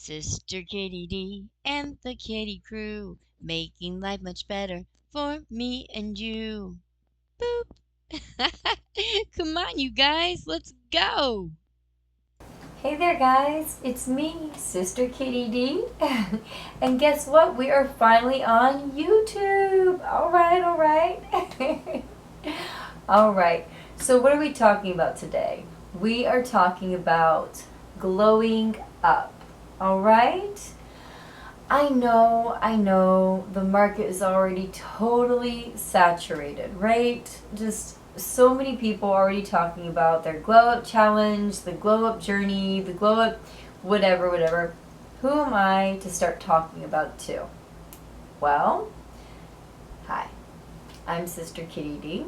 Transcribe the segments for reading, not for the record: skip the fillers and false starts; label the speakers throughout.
Speaker 1: Sister Kitty D and the Kitty Crew, making life much better for me and you. Boop! Come on, you guys, let's go!
Speaker 2: Hey there, guys. It's me, Sister Kitty D. And guess what? We are finally on YouTube. All right, all right. All right. So, what are we talking about today? We are talking about glowing up. All right? I know, the market is already totally saturated, right? Just so many people already talking about their glow up challenge, the glow up journey, the glow up whatever, whatever. Who am I to start talking about it too? Well, hi, I'm Sister Kitty D,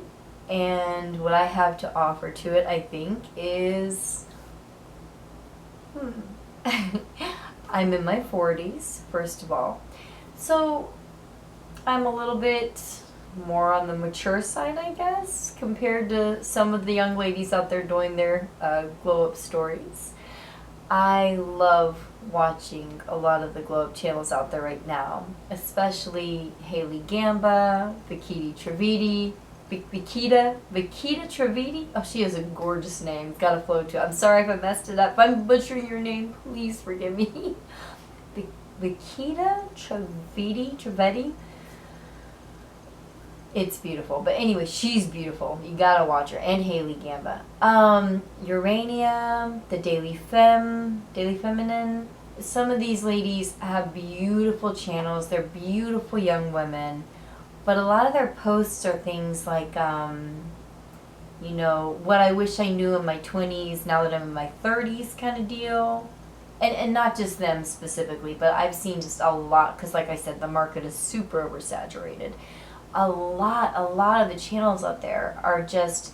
Speaker 2: and what I have to offer to it, I think, is I'm in my 40s, first of all. So I'm a little bit more on the mature side, I guess, compared to some of the young ladies out there doing their glow up stories. I love watching a lot of the glow up channels out there right now, especially Haley Gamba, Vikita Trividi. Oh, she has a gorgeous name. It's got a flow to it. I'm sorry if I messed it up. If I'm butchering your name, please forgive me. Vikita Trivedi. It's beautiful. But anyway, she's beautiful. You gotta watch her. And Haley Gamba. Urania, the Daily Feminine. Some of these ladies have beautiful channels. They're beautiful young women. But a lot of their posts are things like, what I wish I knew in my 20s now that I'm in my 30s kind of deal. And not just them specifically, but I've seen just a lot, because like I said, the market is super oversaturated. A lot of the channels out there are just,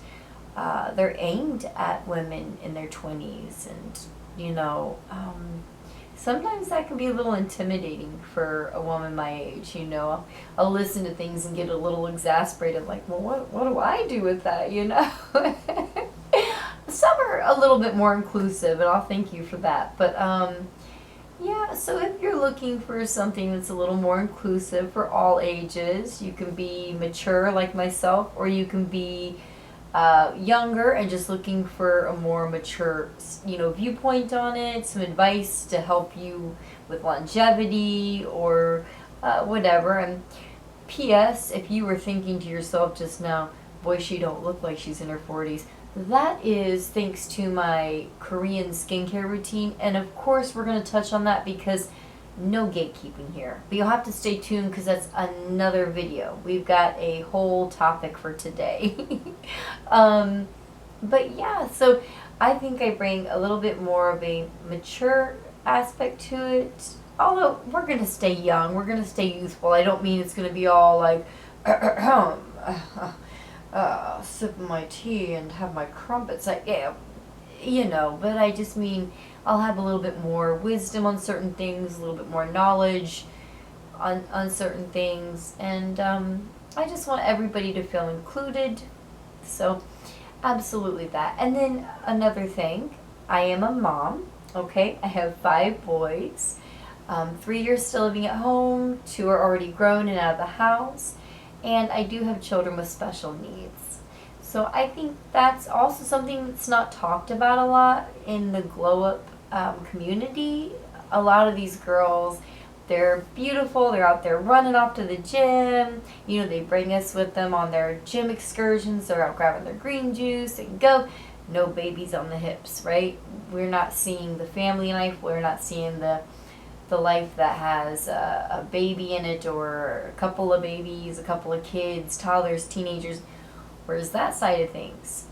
Speaker 2: they're aimed at women in their 20s. And, sometimes that can be a little intimidating for a woman my age, I'll listen to things and get a little exasperated, like, well, what do I do with that, Some are a little bit more inclusive, and I'll thank you for that. But, yeah, so if you're looking for something that's a little more inclusive for all ages, you can be mature like myself, or you can be younger and just looking for a more mature, viewpoint on it, some advice to help you with longevity or whatever. And P.S., if you were thinking to yourself just now, boy, she don't look like she's in her 40s, that is thanks to my Korean skincare routine. And of course, we're going to touch on that because no gatekeeping here. But you'll have to stay tuned because that's another video. We've got a whole topic for today. But yeah, so I think I bring a little bit more of a mature aspect to it. Although we're going to stay young, we're going to stay youthful. I don't mean it's going to be all like, sip my tea and have my crumpets. But I just mean I'll have a little bit more wisdom on certain things, a little bit more knowledge on certain things, and I just want everybody to feel included. So, absolutely that. And then another thing, I am a mom, okay? I have 5 boys. 3 are still living at home, 2 are already grown and out of the house, and I do have children with special needs. So I think that's also something that's not talked about a lot in the glow up community. A lot of these girls, they're beautiful, they're out there running off to the gym, they bring us with them on their gym excursions, they're out grabbing their green juice and go. No babies on the hips, right? We're not seeing the family life, we're not seeing the life that has a baby in it, or a couple of babies, a couple of kids, toddlers, teenagers. Where's that side of things?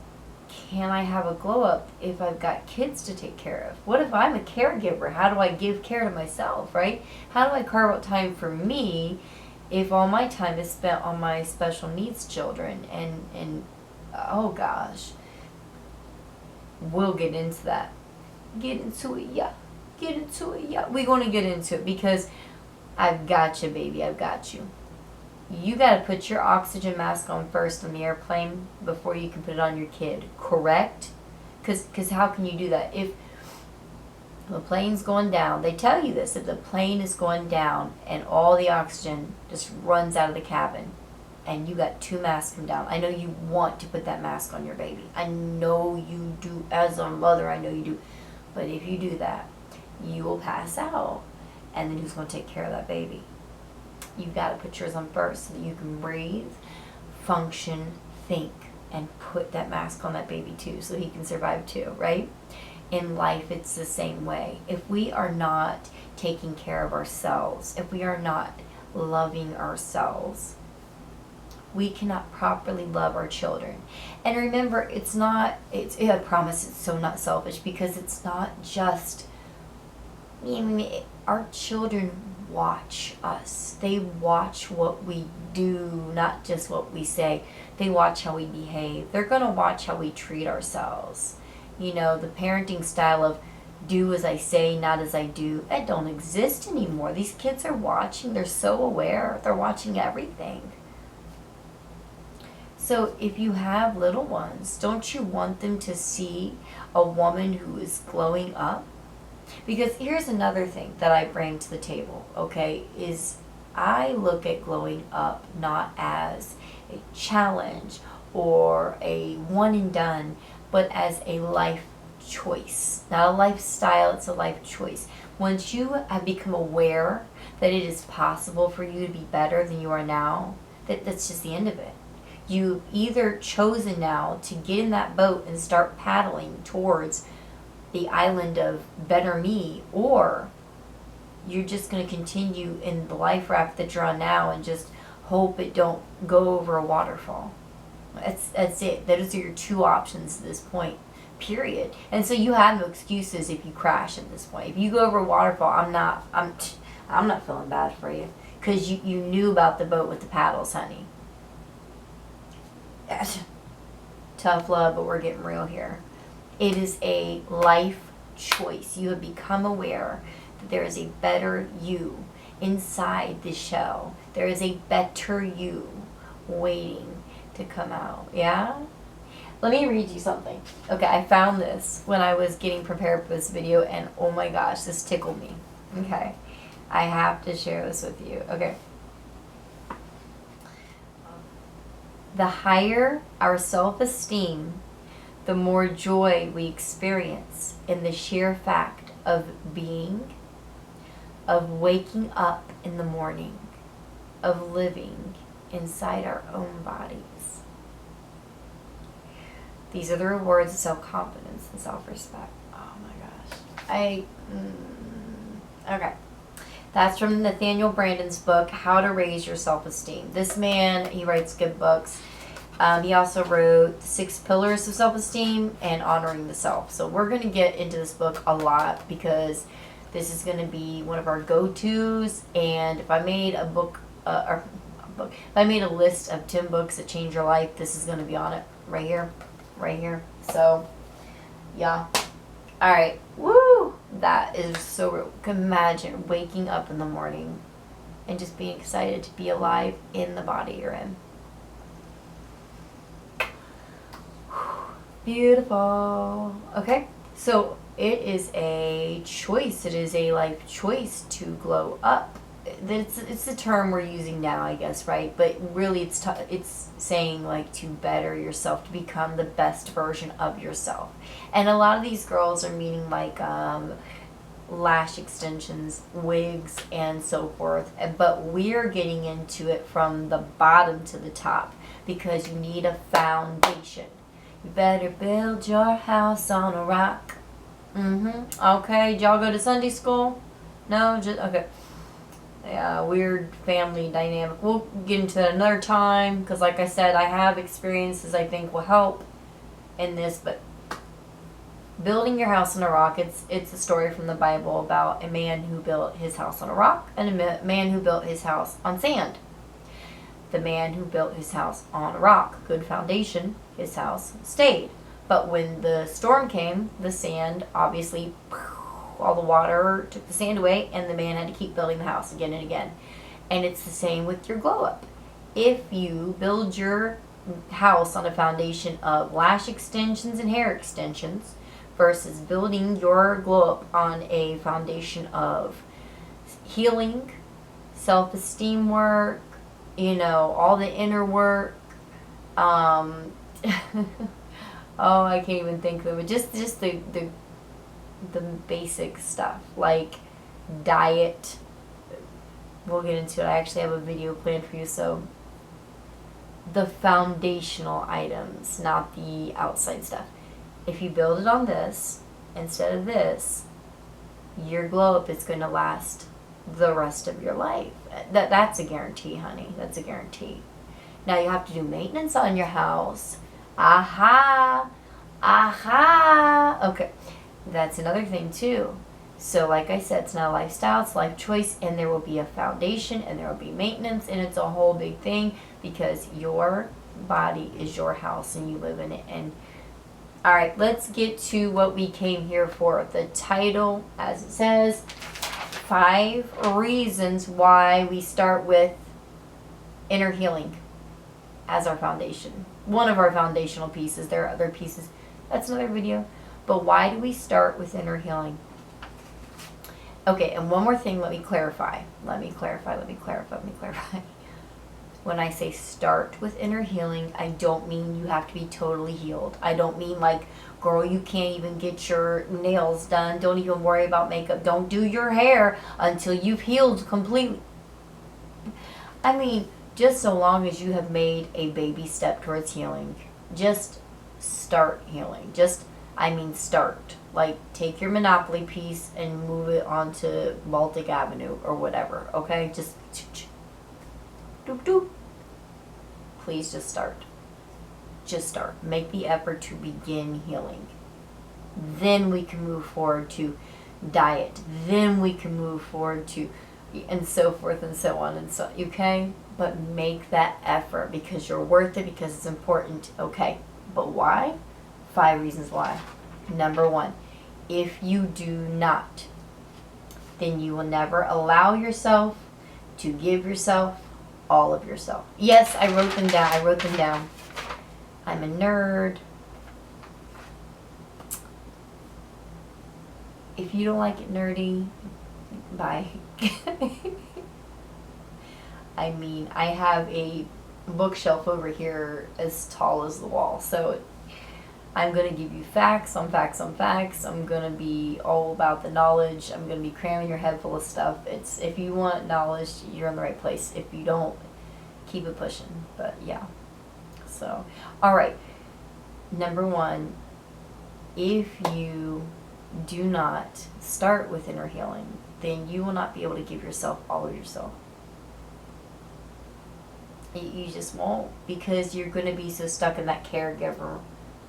Speaker 2: Can I have a glow up if I've got kids to take care of? What if I'm a caregiver? How do I give care to myself, right? How do I carve out time for me if all my time is spent on my special needs children? And oh gosh, we'll get into that. Get into it, yeah. We're going to get into it because I've got you, baby. I've got you. You got to put your oxygen mask on first on the airplane before you can put it on your kid, correct? Because how can you do that? If The plane's going down. They tell you this, that the plane is going down and all the oxygen just runs out of the cabin and you got 2 masks come down. I know you want to put that mask on your baby. I know you do. As a mother, I know you do. But if you do that, you will pass out. And then who's going to take care of that baby? You've got to put yours on first so that you can breathe, function, think, and put that mask on that baby too so he can survive too, right? In life, it's the same way. If we are not taking care of ourselves, if we are not loving ourselves, we cannot properly love our children. And remember, I promise it's so not selfish, because it's not just, our children watch us. They watch what we do, not just what we say. They watch how we behave. They're going to watch how we treat ourselves. The parenting style of do as I say, not as I do, that don't exist anymore. These kids are watching. They're so aware. They're watching everything. So if you have little ones, don't you want them to see a woman who is glowing up? Because here's another thing that I bring to the table, okay, is I look at glowing up not as a challenge or a one and done, but as a life choice. Not a lifestyle, it's a life choice. Once you have become aware that it is possible for you to be better than you are now, that's just the end of it. You've either chosen now to get in that boat and start paddling towards the island of better me, or you're just going to continue in the life raft that you're on now and just hope it don't go over a waterfall. That's it. Those are your 2 options at this point, period. And so you have no excuses if you crash at this point. If you go over a waterfall, I'm not feeling bad for you, because you knew about the boat with the paddles, honey. Tough love, but we're getting real here. It is a life choice. You have become aware that there is a better you inside the shell. There is a better you waiting to come out. Yeah? Let me read you something. Okay, I found this when I was getting prepared for this video, and oh my gosh, this tickled me. Okay, I have to share this with you. Okay. The higher our self-esteem, the more joy we experience in the sheer fact of being, of waking up in the morning, of living inside our own bodies. These are the rewards of self-confidence and self-respect. Oh my gosh. Okay. That's from Nathaniel Brandon's book, How to Raise Your Self-Esteem. This man, he writes good books. He also wrote 6 Pillars of Self-Esteem and Honoring the Self. So we're going to get into this book a lot, because this is going to be one of our go-tos. And if I made if I made a list of 10 books that change your life, this is going to be on it. Right here. So, yeah. All right. Woo! That is so real. Imagine waking up in the morning and just being excited to be alive in the body you're in. Beautiful. Okay. So it is a choice. It is a life choice to glow up. It's the term we're using now, I guess, right? But really, it's saying like to better yourself, to become the best version of yourself. And a lot of these girls are meaning like lash extensions, wigs, and so forth. But we're getting into it from the bottom to the top, because you need a foundation. You better build your house on a rock. Okay, did y'all go to Sunday school? No? Just okay. Yeah, weird family dynamic. We'll get into that another time, because like I said, I have experiences I think will help in this. But building your house on a rock, it's a story from the Bible about a man who built his house on a rock and a man who built his house on sand. The man who built his house on a rock, good foundation, his house stayed. But when the storm came, the sand, obviously, all the water took the sand away, and the man had to keep building the house again and again. And it's the same with your glow up. If you build your house on a foundation of lash extensions and hair extensions versus building your glow up on a foundation of healing, self-esteem work, all the inner work. Um, oh, I can't even think of it. Just the basic stuff like diet. We'll get into it. I actually have a video planned for you. So the foundational items, not the outside stuff. If you build it on this instead of this, your glow up is going to last the rest of your life. That's a guarantee, honey. That's a guarantee. Now you have to do maintenance on your house. Aha. Aha. Okay. That's another thing too. So like I said, it's not a lifestyle, it's a life choice, and there will be a foundation and there will be maintenance, and it's a whole big thing because your body is your house and you live in it. And all right, let's get to what we came here for. The title, as it says, 5 reasons why we start with inner healing as our foundation. One of our foundational pieces. There are other pieces. That's another video. But why do we start with inner healing? Okay, and one more thing, let me clarify. When I say start with inner healing, I don't mean you have to be totally healed. I don't mean like, girl, you can't even get your nails done. Don't even worry about makeup. Don't do your hair until you've healed completely. I mean, just so long as you have made a baby step towards healing. Just start healing. Start. Like, take your Monopoly piece and move it onto Baltic Avenue or whatever, okay? Just doop doop. Please just start. Just start. Make the effort to begin healing. Then we can move forward to diet. Then we can move forward to, and so forth and so on and so, okay? But make that effort because you're worth it, because it's important, okay? But why? 5 reasons why. Number 1, if you do not, then you will never allow yourself to give yourself all of yourself. Yes, I wrote them down. I'm a nerd. If you don't like it nerdy, bye. I mean, I have a bookshelf over here as tall as the wall, so I'm going to give you facts on facts on facts. I'm going to be all about the knowledge. I'm going to be cramming your head full of stuff. If you want knowledge, you're in the right place. If you don't, keep it pushing. But yeah. So, all right. Number 1, if you do not start with inner healing, then you will not be able to give yourself all of yourself. You just won't, because you're going to be so stuck in that caregiver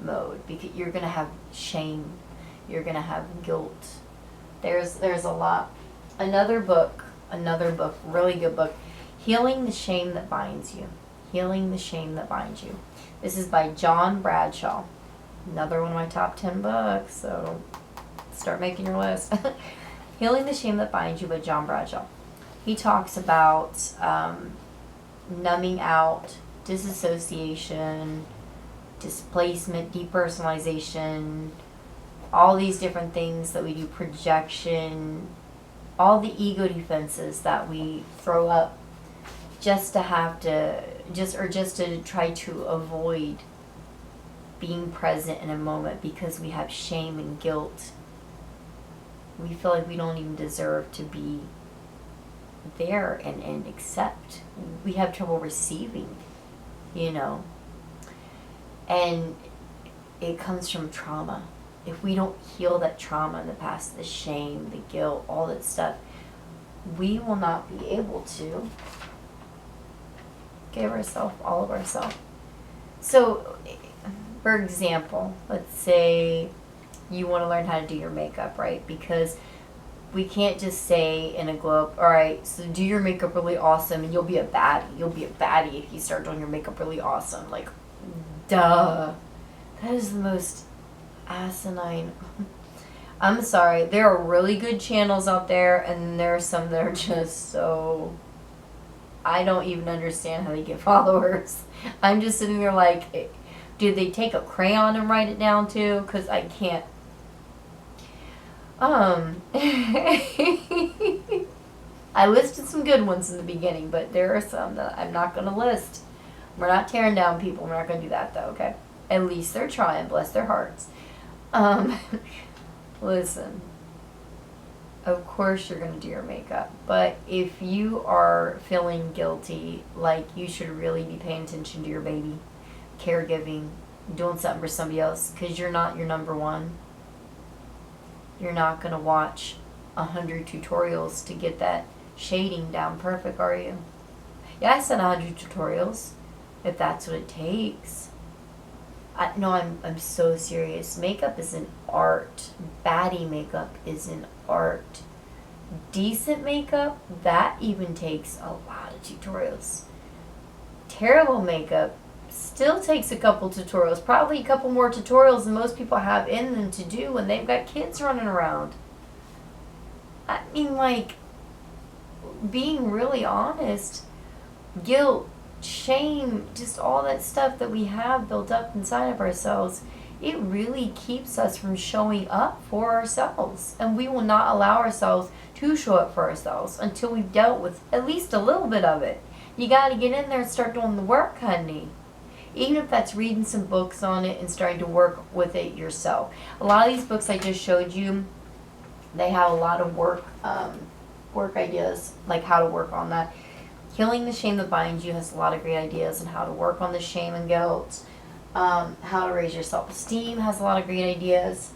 Speaker 2: mode, because you're going to have shame, you're going to have guilt. There's a lot. Another book, really good book, Healing the Shame That Binds You. Healing the Shame That Binds You. This is by John Bradshaw. Another one of my top 10 books, so start making your list. Healing the Shame That Binds You by John Bradshaw. He talks about numbing out, disassociation, displacement, depersonalization, all these different things that we do, projection, all the ego defenses that we throw up just to try to avoid being present in a moment because we have shame and guilt. We feel like we don't even deserve to be there and accept. We have trouble receiving, And it comes from trauma. If we don't heal that trauma in the past, the shame, the guilt, all that stuff, we will not be able to give ourselves all of ourselves. So, for example, let's say you want to learn how to do your makeup, right? Because we can't just say in a glow up, all right, so do your makeup really awesome and you'll be a baddie. You'll be a baddie if you start doing your makeup really awesome. Like, duh. That is the most asinine. I'm sorry. There are really good channels out there, and there are some that are just so... I don't even understand how they get followers. I'm just sitting there like, did they take a crayon and write it down too? Because I can't I listed some good ones in the beginning, but there are some that I'm not going to list. We're not tearing down people. We're not going to do that, though, okay? At least they're trying. Bless their hearts. Um, listen. Of course you're going to do your makeup. But if you are feeling guilty, like you should really be paying attention to your baby, caregiving, doing something for somebody else, because you're not your number one. You're not going to watch 100 tutorials to get that shading down perfect, are you? Yeah, I said 100 tutorials, if that's what it takes. No, I'm so serious. Makeup is an art. Baddie makeup is an art. Decent makeup, that even takes a lot of tutorials. Terrible makeup still takes a couple tutorials. Probably a couple more tutorials than most people have in them to do when they've got kids running around. I mean, like, being really honest, guilt, shame, just all that stuff that we have built up inside of ourselves, it really keeps us from showing up for ourselves. And we will not allow ourselves to show up for ourselves until we've dealt with at least a little bit of it. You got to get in there and start doing the work, honey. Even if that's reading some books on it and starting to work with it yourself. A lot of these books I just showed you, they have a lot of work ideas, like how to work on that. Healing the Shame That Binds You has a lot of great ideas on how to work on the shame and guilt. How to Raise Your Self-Esteem has a lot of great ideas.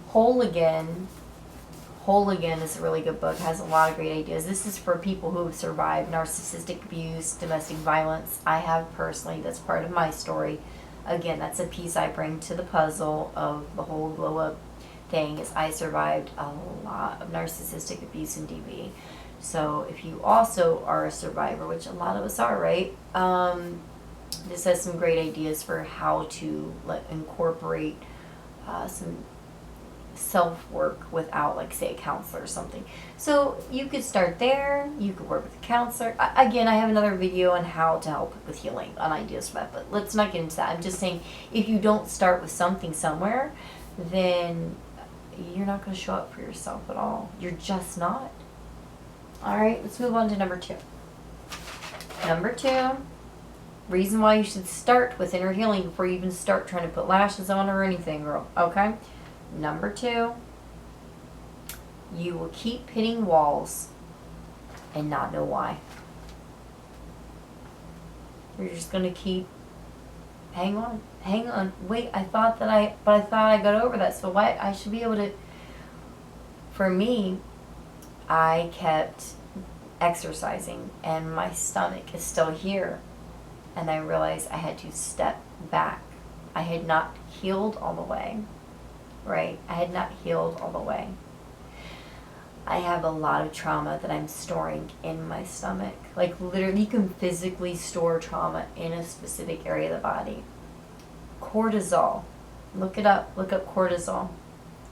Speaker 2: Whole Again is a really good book, has a lot of great ideas. This is for people who have survived narcissistic abuse, domestic violence. I have personally, that's part of my story. Again, that's a piece I bring to the puzzle of the whole glow up thing, is I survived a lot of narcissistic abuse and DV. So if you also are a survivor, which a lot of us are, right? This has some great ideas for how to incorporate some self-work without, like, say, a counselor or something. So you could start there. You could work with a counselor. Again, I have another video on how to help with healing, on ideas for that, but let's not get into that. I'm just saying, if you don't start with something somewhere, then you're not going to show up for yourself at all. You're just not. All right, let's move on to number 2. Number 2, reason why you should start with inner healing before you even start trying to put lashes on or anything, girl. Okay? Number 2, you will keep hitting walls and not know why. You're just going to keep, hang on, wait, I thought I got over that, so why, I should be able to, for me, I kept exercising and my stomach is still here, and I realized I had to step back. I had not healed all the way, right? I had not healed all the way. I have a lot of trauma that I'm storing in my stomach. Like, literally, you can physically store trauma in a specific area of the body. Cortisol. Look it up. Look up cortisol.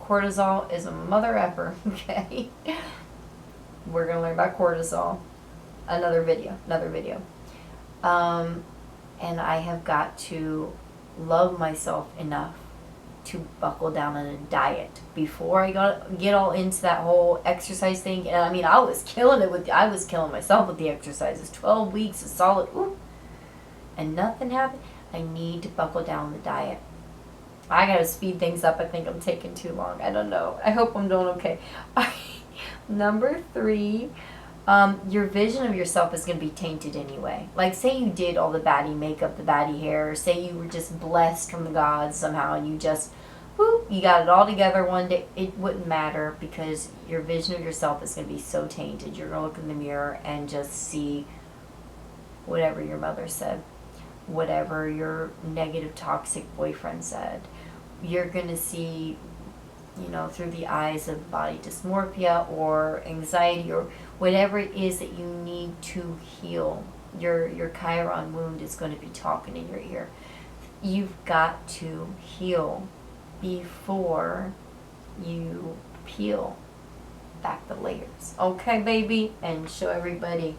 Speaker 2: Cortisol is a mother effer, okay? We're going to learn about cortisol. Another video. And I have got to love myself enough to buckle down on a diet before I get all into that whole exercise thing. And I mean, I was killing myself with the exercises. 12 weeks of solid, and nothing happened. I need to buckle down the diet. I gotta speed things up. I think I'm taking too long. I don't know. I hope I'm doing okay. Number 3, your vision of yourself is going to be tainted anyway. Like, say you did all the baddie makeup, the baddie hair, say you were just blessed from the gods somehow and you just, you got it all together one day. It wouldn't matter, because your vision of yourself is going to be so tainted. You're going to look in the mirror and just see whatever your mother said, whatever your negative, toxic boyfriend said. You're going to see, through the eyes of body dysmorphia or anxiety or whatever it is that you need to heal. Your Chiron wound is going to be talking in your ear. You've got to heal before you peel back the layers. Okay, baby? And show everybody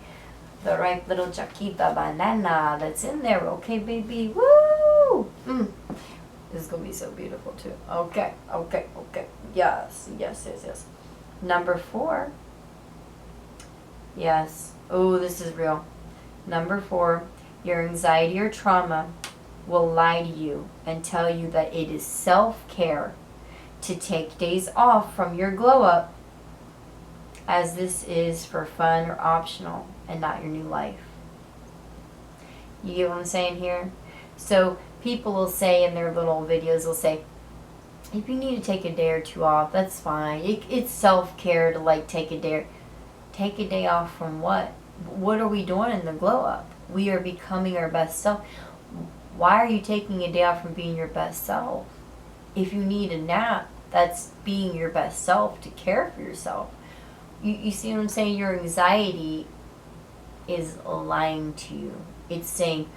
Speaker 2: the right little Chiquita banana that's in there. Okay, baby? Woo! This is going to be so beautiful, too. Okay. Yes, yes, yes, yes. Number 4. Yes. Oh, this is real. Number 4, your anxiety or trauma will lie to you and tell you that it is self-care to take days off from your glow up, as this is for fun or optional and not your new life. You get what I'm saying here? So people will say in their little videos, they'll say, if you need to take a day or two off, that's fine. It's self-care to like take a day. Take a day off from what? What are we doing in the glow up? We are becoming our best self. Why are you taking a day off from being your best self? If you need a nap, that's being your best self to care for yourself. You see what I'm saying? Your anxiety is lying to you. It's saying,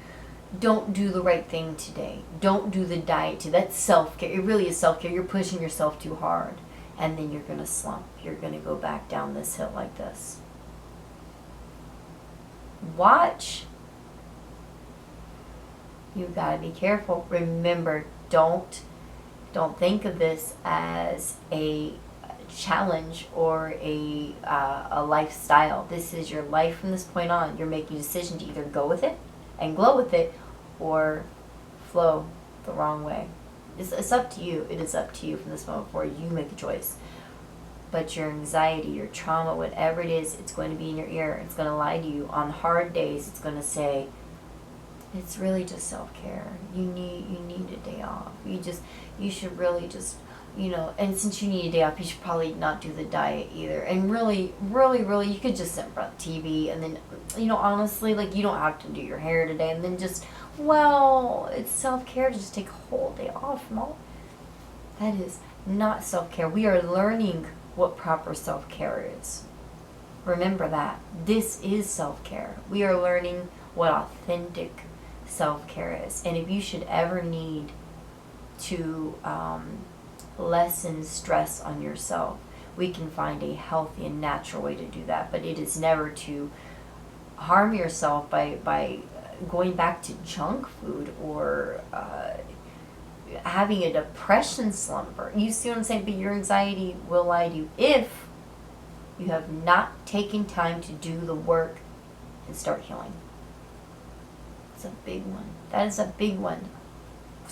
Speaker 2: don't do the right thing today. Don't do the diet today. That's self-care. It really is self-care. You're pushing yourself too hard. And then you're going to slump. You're going to go back down this hill like this. Watch. You've got to be careful. Remember, don't think of this as a challenge or a lifestyle. This is your life from this point on. You're making a decision to either go with it and glow with it or flow the wrong way. It's up to you. It is up to you from this moment forward. You make a choice. But your anxiety, your trauma, whatever it is, it's going to be in your ear. It's going to lie to you. On hard days, it's going to say, it's really just self-care. You need a day off. You should really just, and since you need a day off, you should probably not do the diet either. And really, really, really, you could just sit in front of TV and then, honestly, like, you don't have to do your hair today. And then just, it's self-care to just take a whole day off from all. That is not self-care. We are learning what proper self-care is. Remember that. This is self-care. We are learning what authentic self-care is. And if you should ever need to lessen stress on yourself, we can find a healthy and natural way to do that. But it is never to harm yourself by going back to junk food or having a depression slumber. You see what I'm saying? But your anxiety will lie to you if you have not taken time to do the work and start healing. It's a big one. That is a big one.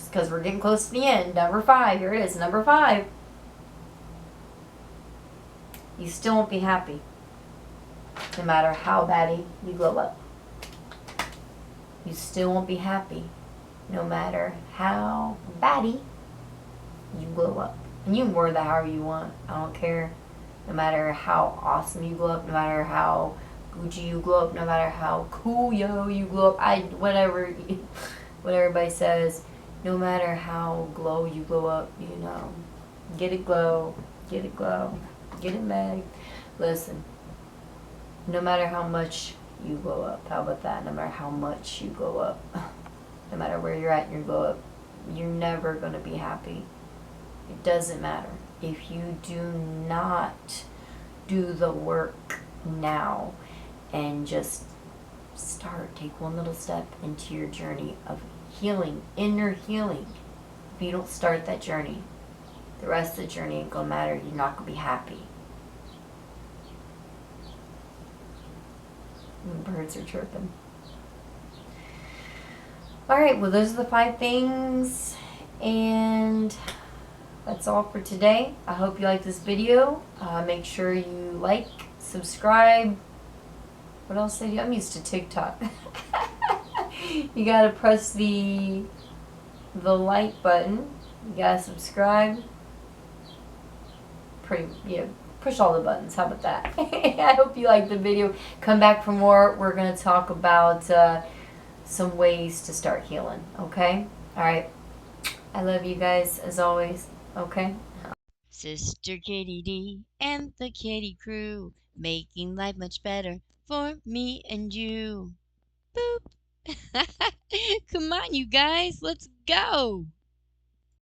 Speaker 2: Because we're getting close to the end. Number 5. Here it is. Number 5. You still won't be happy. No matter how batty you glow up. You still won't be happy. No matter how batty you glow up. And you can word that however you want. I don't care. No matter how awesome you glow up. No matter how Gucci you glow up. No matter how cool you glow up. Whatever what everybody says. No matter how glow you glow up. Get it glow. Get it glow. Get it Meg. Listen. No matter how much you glow up. How about that? No matter how much you glow up. No matter where you're at in your glow up, you're never going to be happy. It doesn't matter. If you do not do the work now and just take one little step into your journey of healing, inner healing. If you don't start that journey, the rest of the journey ain't going to matter. You're not going to be happy. And the birds are chirping. Alright, well, those are the 5 things, and that's all for today. I hope you like this video. Make sure you like, subscribe. What else did I do? I'm used to TikTok. You gotta press the like button. You gotta subscribe. Push all the buttons. How about that? I hope you liked the video. Come back for more. We're gonna talk about some ways to start healing. Okay? Alright. I love you guys as always. Okay?
Speaker 1: Sister Kitty D and the kitty crew, making life much better for me and you. Boop. Come on, you guys. Let's go.